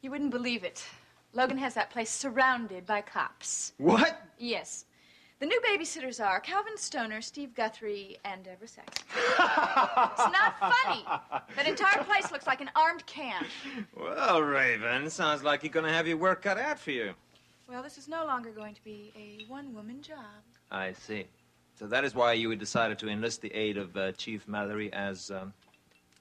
You wouldn't believe it. Logan has that place surrounded by cops. What? Yes. The new babysitters are Calvin Stoner, Steve Guthrie, and Deborah Saxon. It's not funny. That entire place looks like an armed camp. Well, Raven, sounds like you're going to have your work cut out for you. Well, this is no longer going to be a one-woman job. I see. So that is why you had decided to enlist the aid of Chief Mallory as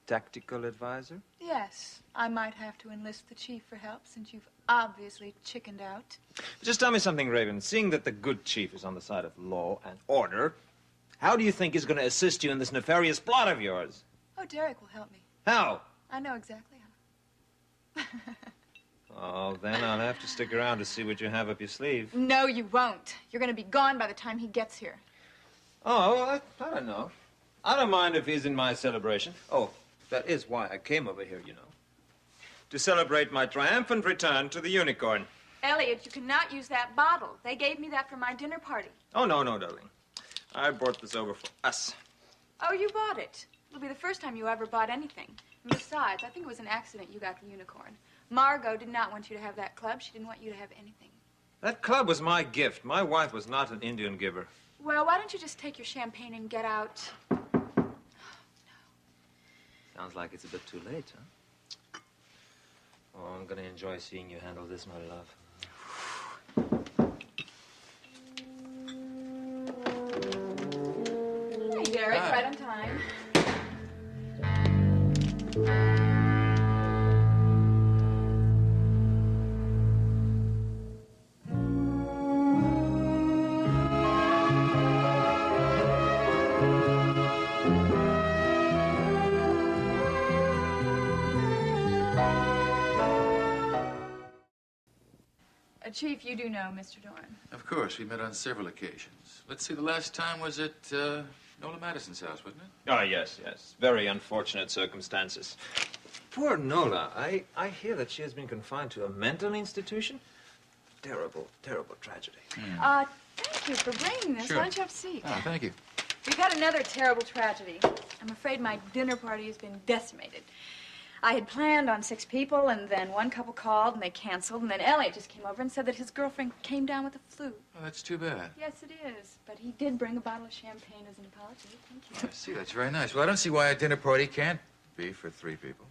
tactical advisor? Yes. I might have to enlist the chief for help since you've obviously chickened out. Just tell me something, Raven. Seeing that the good chief is on the side of law and order, how do you think he's going to assist you in this nefarious plot of yours? Oh, Derek will help me. How? I know exactly how. Oh, then I'll have to stick around to see what you have up your sleeve. No, you won't. You're going to be gone by the time he gets here. Oh, well, I don't know. I don't mind if he's in my celebration. Oh, that is why I came over here, you know. To celebrate my triumphant return to the unicorn. Elliot, you cannot use that bottle. They gave me that for my dinner party. Oh, no, darling. I brought this over for us. Oh, you bought it. It'll be the first time you ever bought anything. And besides, I think it was an accident you got the unicorn. Margot did not want you to have that club. She didn't want you to have anything. That club was my gift. My wife was not an Indian giver. Well, why don't you just take your champagne and get out? Oh, no. Sounds like it's a bit too late, huh? Oh, I'm going to enjoy seeing you handle this, my love. Hey, Derek, right on time. Chief, you do know Mr. Dorn. Of course. We met on several occasions. Let's see, the last time was at Nola Madison's house, wasn't it? Oh, yes. Very unfortunate circumstances. Poor Nola. I hear that she has been confined to a mental institution. Terrible tragedy. Thank you for bringing this. Sure. Why don't you have a seat? Oh, thank you. We've had another terrible tragedy. I'm afraid my dinner party has been decimated. I had planned on 6 people, and then one couple called, and they canceled, and then Elliot just came over and said that his girlfriend came down with the flu. Oh, that's too bad. Yes, it is. But he did bring a bottle of champagne as an apology. Thank you. I see. That's very nice. Well, I don't see why a dinner party can't be for 3 people.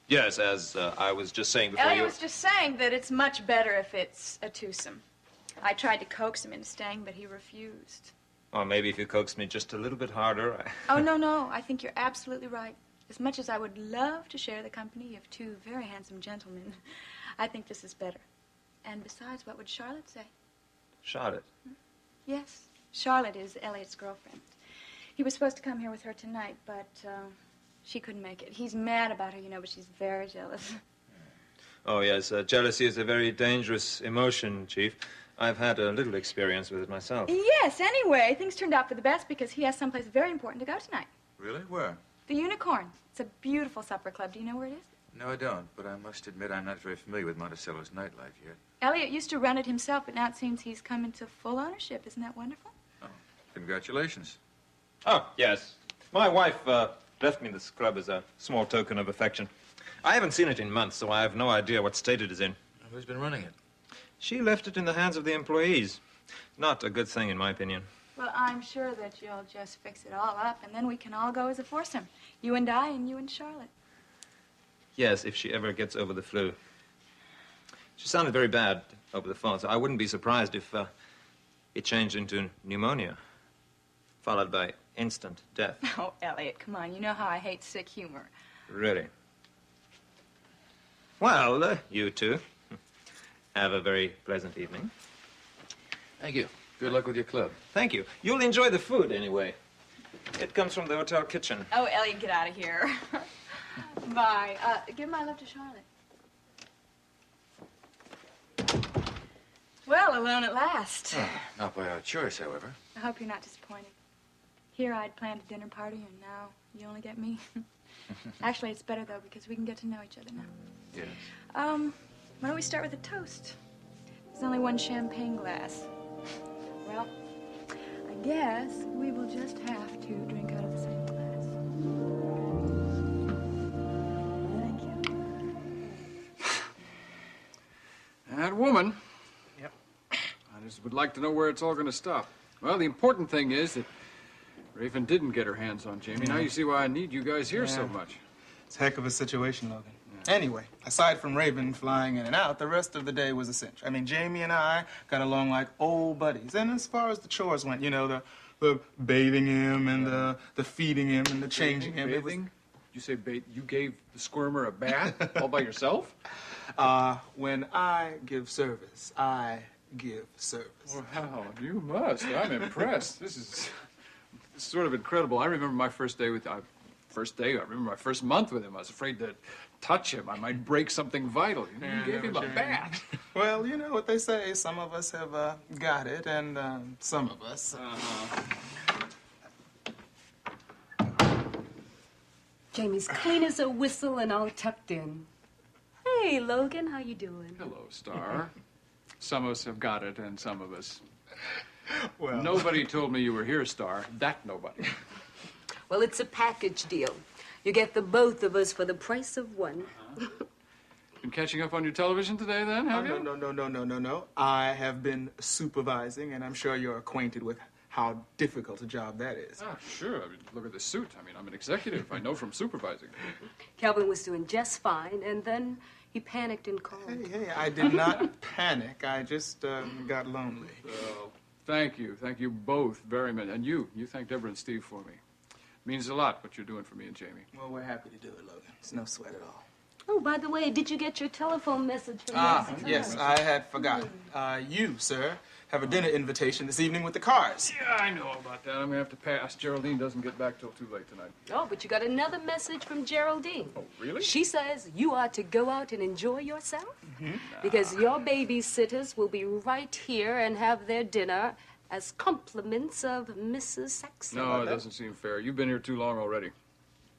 Yes, as I was just saying before Elliot was just saying that it's much better if it's a twosome. I tried to coax him into staying, but he refused. Or maybe if you coaxed me just a little bit harder. Oh, no. I think you're absolutely right. As much as I would love to share the company of 2 very handsome gentlemen, I think this is better. And besides, what would Charlotte say? Charlotte? Yes, Charlotte is Elliot's girlfriend. He was supposed to come here with her tonight, but she couldn't make it. He's mad about her, you know, but she's very jealous. Oh, yes. Jealousy is a very dangerous emotion, Chief. I've had a little experience with it myself. Yes, anyway, things turned out for the best because he has someplace very important to go tonight. Really? Where? The Unicorn. It's a beautiful supper club. Do you know where it is? No, I don't. But I must admit I'm not very familiar with Monticello's nightlife yet. Elliot used to run it himself, but now it seems he's come into full ownership. Isn't that wonderful? Oh, congratulations. Oh, yes. My wife left me this club as a small token of affection. I haven't seen it in months, so I have no idea what state it is in. Who's been running it? She left it in the hands of the employees. Not a good thing, in my opinion. Well, I'm sure that you'll just fix it all up, and then we can all go as a foursome. You and I, and you and Charlotte. Yes, if she ever gets over the flu. She sounded very bad over the phone, so I wouldn't be surprised if it changed into pneumonia, followed by instant death. Oh, Elliot, come on. You know how I hate sick humor. Really? Well, you two have a very pleasant evening. Thank you. Good luck with your club. Thank you. You'll enjoy the food anyway. It comes from the hotel kitchen. Oh, Elliot, get out of here. Bye. Give my love to Charlotte. Well, alone at last. Oh, not by our choice, however. I hope you're not disappointed. Here I'd planned a dinner party, and now you only get me. Actually, it's better, though, because we can get to know each other now. Yes. Why don't we start with a toast? There's only one champagne glass. Well, I guess we will just have to drink out of the same glass. Thank you. woman. Yep. I just would like to know where it's all going to stop. Well, the important thing is that Raven didn't get her hands on Jaimey. Now you see why I need you guys here so much. It's a heck of a situation, Logan. Yeah. Anyway, aside from Raven flying in and out, the rest of the day was a cinch. I mean, Jaimey and I got along like old buddies. And as far as the chores went, you know, the bathing him and the feeding him and the changing him. Bathing? You say you gave the squirmer a bath all by yourself? When I give service, I give service. Wow, you must. I'm impressed. This is sort of incredible. I remember my first day with... I remember my first month with him. I was afraid to touch him. I might break something vital. You gave him a bath. Well, you know what they say. Some of us have got it, and some of us... Jaimey's clean as a whistle and all tucked in. Hey, Logan, how you doing? Hello, Star. Some of us have got it, and some of us... Well... Nobody told me you were here, Star. That nobody. Well, it's a package deal. You get the both of us for the price of one. Been catching up on your television today, then, have you? No. I have been supervising, and I'm sure you're acquainted with how difficult a job that is. Ah, sure. I mean, look at the suit. I mean, I'm an executive. I know from supervising. Calvin was doing just fine, and then he panicked and called. Hey, I did not panic. I just got lonely. Well, thank you. Thank you both very much. And you thank Deborah and Steve for me. It means a lot what you're doing for me and Jaimey. Well, we're happy to do it, Logan. It's no sweat at all. Oh, by the way, did you get your telephone message from Nancy? Yes, I had forgotten. You, sir, have a dinner invitation this evening with the Cars. Yeah, I know about that. I'm going to have to pass. Geraldine doesn't get back till too late tonight. Oh, but you got another message from Geraldine. Oh, really? She says you are to go out and enjoy yourself because your babysitters will be right here and have their dinner as compliments of Mrs. Saxon. No, it doesn't seem fair. You've been here too long already.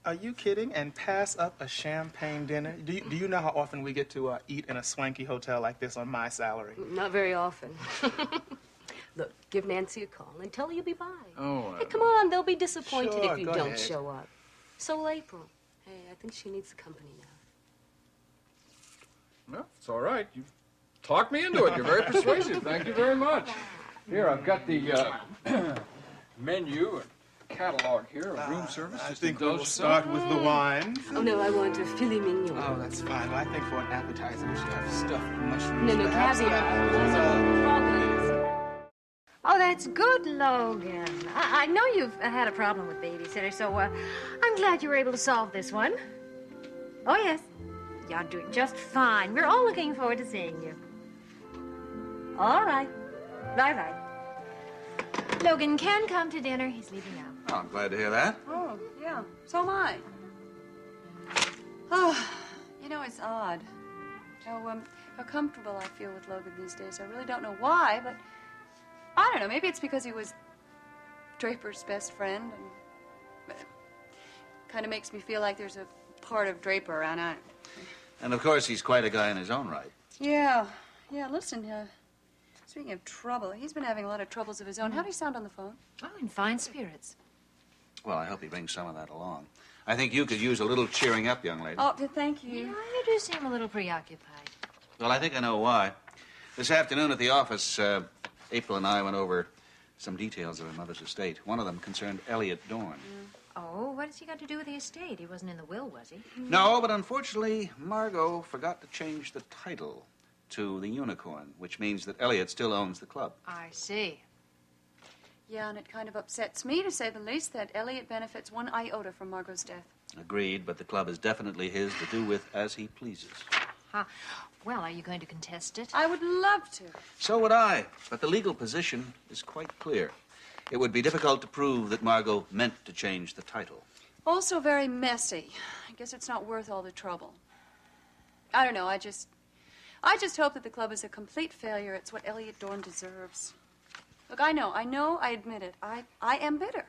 Are you kidding? And pass up a champagne dinner? Do you know how often we get to eat in a swanky hotel like this on my salary? Not very often. Look, give Nancy a call and tell her you'll be by. Oh, Hey, come on, they'll be disappointed Sure, if you go don't ahead. show up. So will April. Hey, I think she needs the company now. Well, it's all right. You talked me into it. You're very persuasive. Thank you very much. Here, I've got the menu and catalog here of room service. I Just think indulge we'll yourself. start with the wine. Oh, no, I want a filet mignon. Oh, that's fine. Well, I think for an appetizer, we should have stuffed mushrooms. No, perhaps. caviar. Oh, that's good, Logan. I know you've had a problem with babysitters, so I'm glad you were able to solve this one. Oh, yes. You're doing just fine. We're all looking forward to seeing you. All right. Bye-bye. Logan can come to dinner. He's leaving now. Oh, I'm glad to hear that. Oh, yeah. So am I. Oh, you know, it's odd how comfortable I feel with Logan these days. I really don't know why, but I don't know. Maybe it's because he was Draper's best friend, and it kind of makes me feel like there's a part of Draper around. And, of course, he's quite a guy in his own right. Yeah. Listen, speaking of trouble, he's been having a lot of troubles of his own. How'd he sound on the phone? Oh, in fine spirits. Well, I hope he brings some of that along. I think you could use a little cheering up, young lady. Oh, thank you. Yeah, you do seem a little preoccupied. Well, I think I know why. This afternoon at the office, April and I went over some details of her mother's estate. One of them concerned Elliot Dorn. Oh, what has he got to do with the estate? He wasn't in the will, was he? No, but unfortunately, Margot forgot to change the title to the Unicorn, which means that Elliot still owns the club. I see. Yeah, and it kind of upsets me, to say the least, that Elliot benefits one iota from Margot's death. Agreed, but the club is definitely his to do with as he pleases. Huh. Well, are you going to contest it? I would love to. So would I, but the legal position is quite clear. It would be difficult to prove that Margot meant to change the title. Also very messy. I guess it's not worth all the trouble. I don't know, I just hope that the club is a complete failure. It's what Elliot Dorn deserves. Look, I admit it. I am bitter.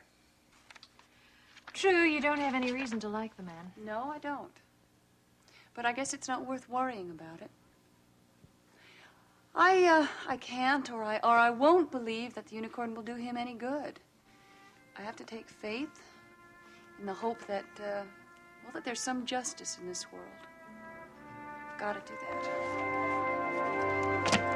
True, you don't have any reason to like the man. No, I don't. But I guess it's not worth worrying about it. I can't or I won't believe that the Unicorn will do him any good. I have to take faith in the hope that, that there's some justice in this world. I've got to do that.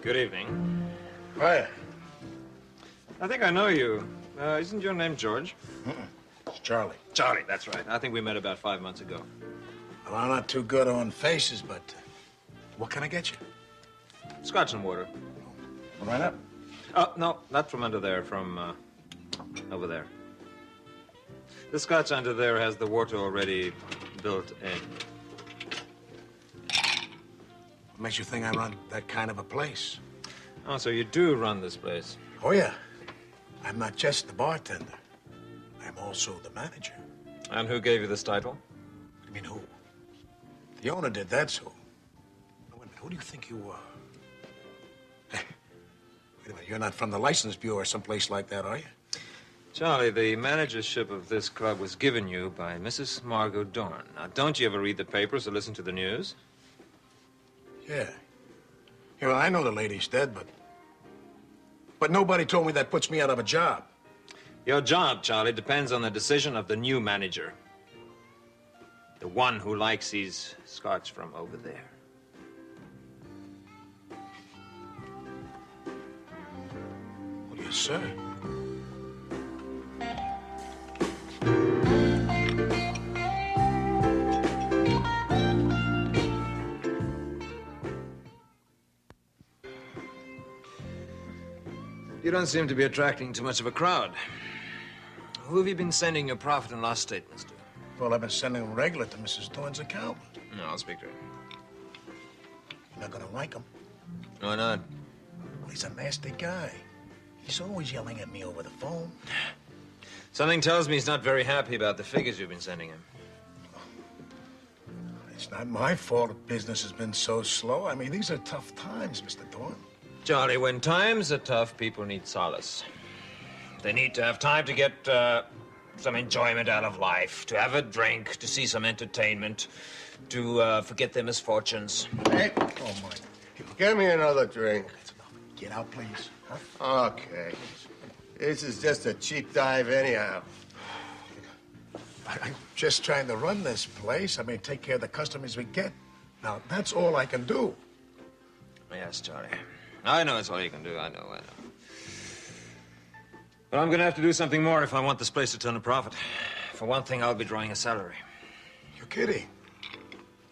Good evening. Hiya. I think I know you. Isn't your name George? It's Charlie. Charlie, that's right. I think we met about 5 months ago. Well, I'm not too good on faces, but what can I get you? Scotch and water. Right up. Oh, no, not from under there, from over there. The scotch under there has the water already built in. What makes you think I run that kind of a place? Oh, so you do run this place. Oh, yeah. I'm not just the bartender. I'm also the manager. And who gave you this title? I mean, who? The owner did, that's who. Wait a minute, who do you think you are? Hey, wait a minute, you're not from the License Bureau or someplace like that, are you? Charlie, the managership of this club was given you by Mrs. Margot Dorn. Now, don't you ever read the papers or listen to the news? Yeah. Yeah, well, I know the lady's dead, but nobody told me that puts me out of a job. Your job, Charlie, depends on the decision of the new manager. The one who likes his scotch from over there. Well, yes, sir. You don't seem to be attracting too much of a crowd. Who have you been sending your profit and loss statements to? Well, I've been sending them regular to Mrs. Thorne's account. No, I'll speak to her. You're not gonna like him. Why not? Well, he's a nasty guy. He's always yelling at me over the phone. Something tells me he's not very happy about the figures you've been sending him. It's not my fault that business has been so slow. I mean, these are tough times, Mr. Thorne. Charlie, when times are tough, people need solace. They need to have time to get some enjoyment out of life, to have a drink, to see some entertainment, to forget their misfortunes. Hey, Oh, my. get me another drink. That's enough. Get out, please. Huh? Okay. This is just a cheap dive anyhow. I'm just trying to run this place. I mean, take care of the customers we get. Now, that's all I can do. Yes, Charlie. I know it's all you can do. I know. But I'm going to have to do something more if I want this place to turn a profit. For one thing, I'll be drawing a salary. You're kidding.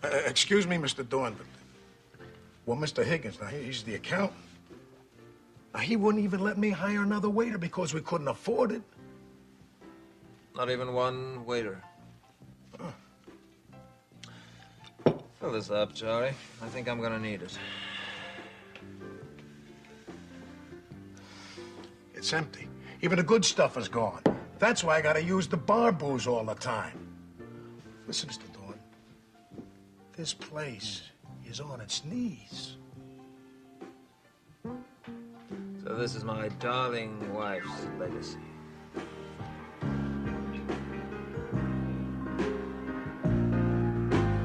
Excuse me, Mr. Dorn, but... Well, Mr. Higgins, now, he's the accountant. Now, he wouldn't even let me hire another waiter because we couldn't afford it. Not even one waiter. Fill this up, Charlie. I think I'm going to need it. It's empty. Even the good stuff is gone. That's why I gotta use the bar booze all the time. Listen, Mr. Dorn. This place is on its knees. So this is my darling wife's legacy.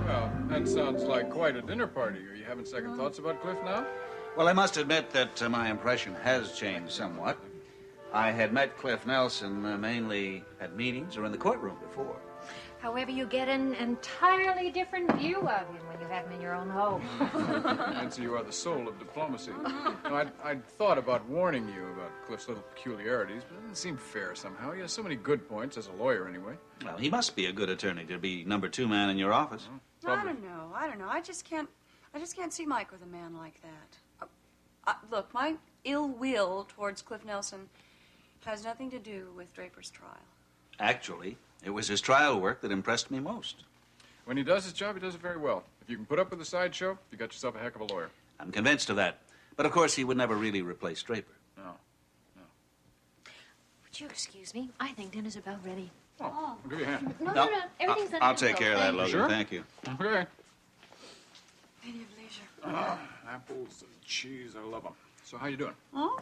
Well, that sounds like quite a dinner party. Are you having second thoughts about Cliff now? Well, I must admit that my impression has changed somewhat. I had met Cliff Nelson mainly at meetings or in the courtroom before. However, you get an entirely different view of him when you have him in your own home. Nancy, you are the soul of diplomacy. No, I'd thought about warning you about Cliff's little peculiarities, but it didn't seem fair somehow. He has so many good points, as a lawyer anyway. Well, he must be a good attorney to be number 2 man in your office. Probably. I don't know. I just can't see Mike with a man like that. Look, my ill will towards Cliff Nelson has nothing to do with Draper's trial. Actually, it was his trial work that impressed me most. When he does his job, he does it very well. If you can put up with the sideshow, you got yourself a heck of a lawyer. I'm convinced of that. But of course, he would never really replace Draper. No. Would you excuse me? I think dinner's about ready. Oh, I'll give you a hand. No. Everything's under I'll take control. care of that, Thank you. Logan. Sure? Thank you. Okay. Lady of leisure. Apples and cheese, I love them. So how you doing? Oh?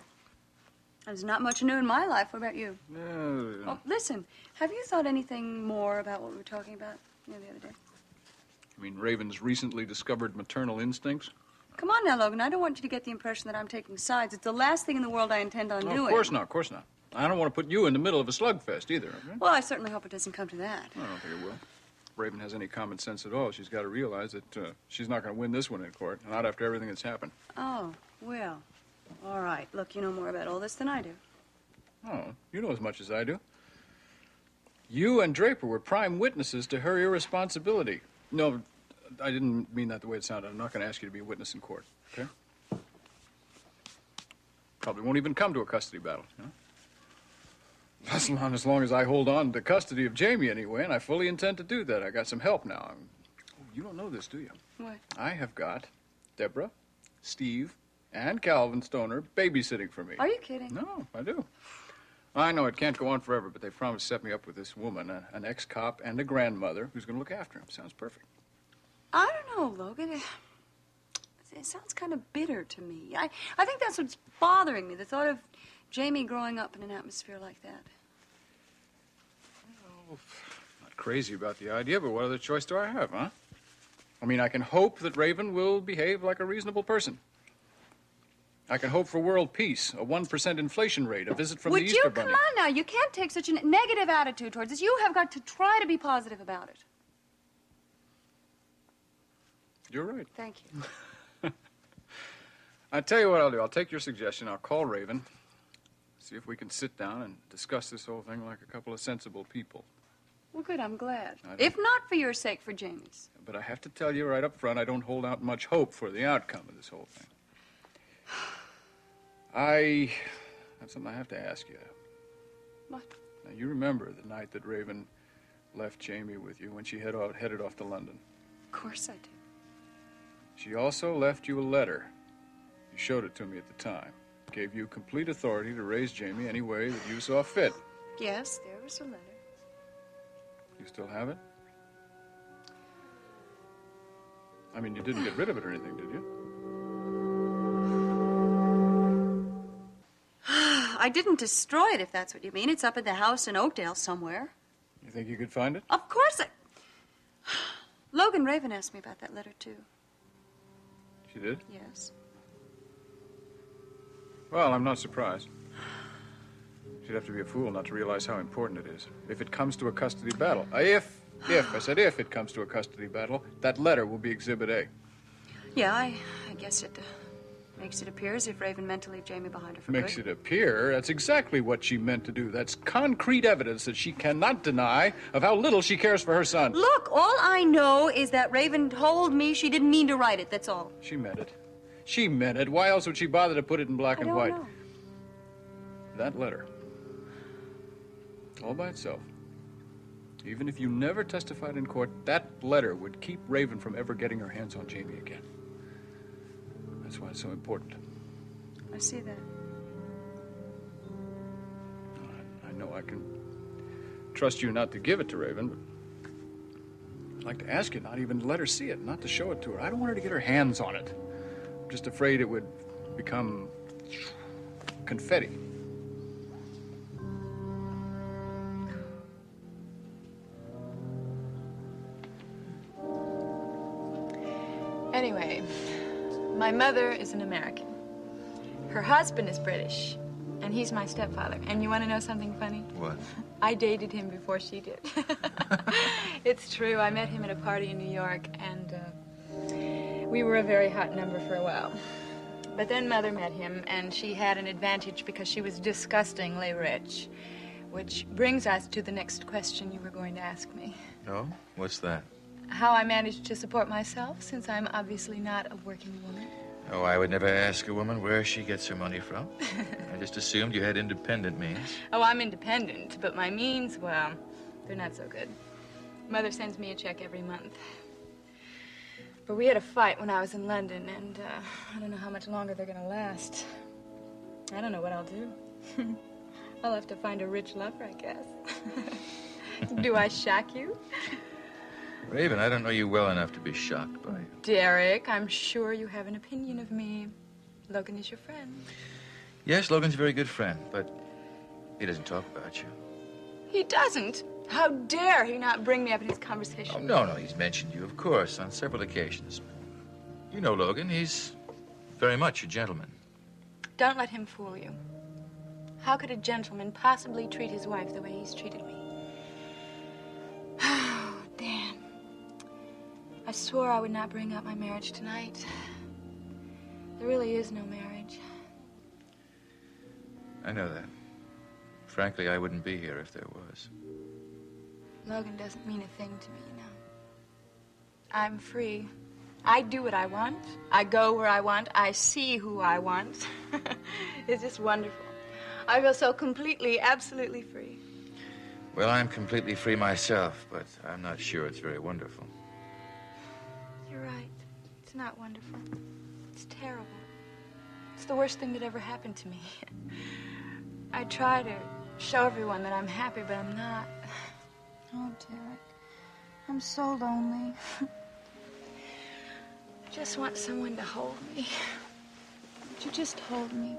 There's not much new in my life. What about you? Yeah. Oh, listen, have you thought anything more about what we were talking about the other day? I mean, Raven's recently discovered maternal instincts? Come on now, Logan. I don't want you to get the impression that I'm taking sides. It's the last thing in the world I intend on doing. Of course not, of course not. I don't want to put you in the middle of a slugfest either, okay? Well, I certainly hope it doesn't come to that. I don't think it will. If Raven has any common sense at all, she's got to realize that she's not going to win this one in court, not after everything that's happened. Oh, well, All right. Look, you know more about all this than I do. Oh, you know as much as I do. You and Draper were prime witnesses to her irresponsibility. No, I didn't mean that the way it sounded. I'm not going to ask you to be a witness in court, okay? Probably won't even come to a custody battle, you know? As long as I hold on to custody of Jaimey anyway, and I fully intend to do that. I got some help now. You don't know this, do you? What? I have got Deborah, Steve, and Calvin Stoner babysitting for me. Are you kidding? No, I do. I know it can't go on forever, but they promised to set me up with this woman, an ex-cop and a grandmother who's going to look after him. Sounds perfect. I don't know, Logan. It sounds kind of bitter to me. I think that's what's bothering me, the thought of Jaimey growing up in an atmosphere like that. Well, not crazy about the idea, but what other choice do I have, huh? I mean, I can hope that Raven will behave like a reasonable person. I can hope for world peace, a 1% inflation rate, a visit from the Easter Bunny. Would you? Come on now. You can't take such a negative attitude towards this. You have got to try to be positive about it. You're right. Thank you. I tell you what I'll do. I'll take your suggestion. I'll call Raven, see if we can sit down and discuss this whole thing like a couple of sensible people. Well, good. I'm glad. If not for your sake, for Jaimey's. But I have to tell you right up front, I don't hold out much hope for the outcome of this whole thing. That's something I have to ask you. What? Now, you remember the night that Raven left Jaimey with you when she headed off to London? Of course I do. She also left you a letter. You showed it to me at the time. Gave you complete authority to raise Jaimey any way that you saw fit. Yes, there was a letter. You still have it? I mean, you didn't get rid of it or anything, did you? I didn't destroy it, if that's what you mean. It's up at the house in Oakdale somewhere. You think you could find it? Of course I... Logan Raven asked me about that letter, too. She did? Yes. Well, I'm not surprised. She'd have to be a fool not to realize how important it is. If it comes to a custody battle. I said if it comes to a custody battle, that letter will be Exhibit A. Yeah, I guess it makes it appear as if Raven meant to leave Jaimey behind her for Makes good. it appear? That's exactly what she meant to do. That's concrete evidence that she cannot deny of how little she cares for her son. Look, all I know is that Raven told me she didn't mean to write it, that's all. She meant it. She meant it. Why else would she bother to put it in black and white? Know. That letter, all by itself, even if you never testified in court, that letter would keep Raven from ever getting her hands on Jaimey again. That's why it's so important. I see that. I know I can trust you not to give it to Raven, but I'd like to ask you not even to let her see it, not to show it to her. I don't want her to get her hands on it. I'm just afraid it would become confetti. Anyway, my mother is an American. Her husband is British, and he's my stepfather. And you want to know something funny? What? I dated him before she did. It's true. I met him at a party in New York, and we were a very hot number for a while. But then Mother met him, and she had an advantage because she was disgustingly rich. Which brings us to the next question you were going to ask me. Oh? What's that? How I managed to support myself, since I'm obviously not a working woman. Oh, I would never ask a woman where she gets her money from. I just assumed you had independent means. Oh, I'm independent, but my means, well, they're not so good. Mother sends me a check every month. But we had a fight when I was in London, and I don't know how much longer they're gonna last. I don't know what I'll do. I'll have to find a rich lover, I guess. Do I shock you? Raven, I don't know you well enough to be shocked by you. Derek, I'm sure you have an opinion of me. Logan is your friend. Yes, Logan's a very good friend, but he doesn't talk about you. He doesn't? How dare he not bring me up in his conversation? Oh, no, he's mentioned you, of course, on several occasions. You know Logan, he's very much a gentleman. Don't let him fool you. How could a gentleman possibly treat his wife the way he's treated me? Oh, Dan. I swore I would not bring up my marriage tonight. There really is no marriage. I know that. Frankly, I wouldn't be here if there was. Logan doesn't mean a thing to me, you know. I'm free. I do what I want. I go where I want. I see who I want. It's just wonderful. I feel so completely, absolutely free. Well, I'm completely free myself, but I'm not sure it's very wonderful. You're right. It's not wonderful. It's terrible. It's the worst thing that ever happened to me. I try to show everyone that I'm happy, but I'm not. Oh, Derek, I'm so lonely. I just want someone to hold me. Would you just hold me?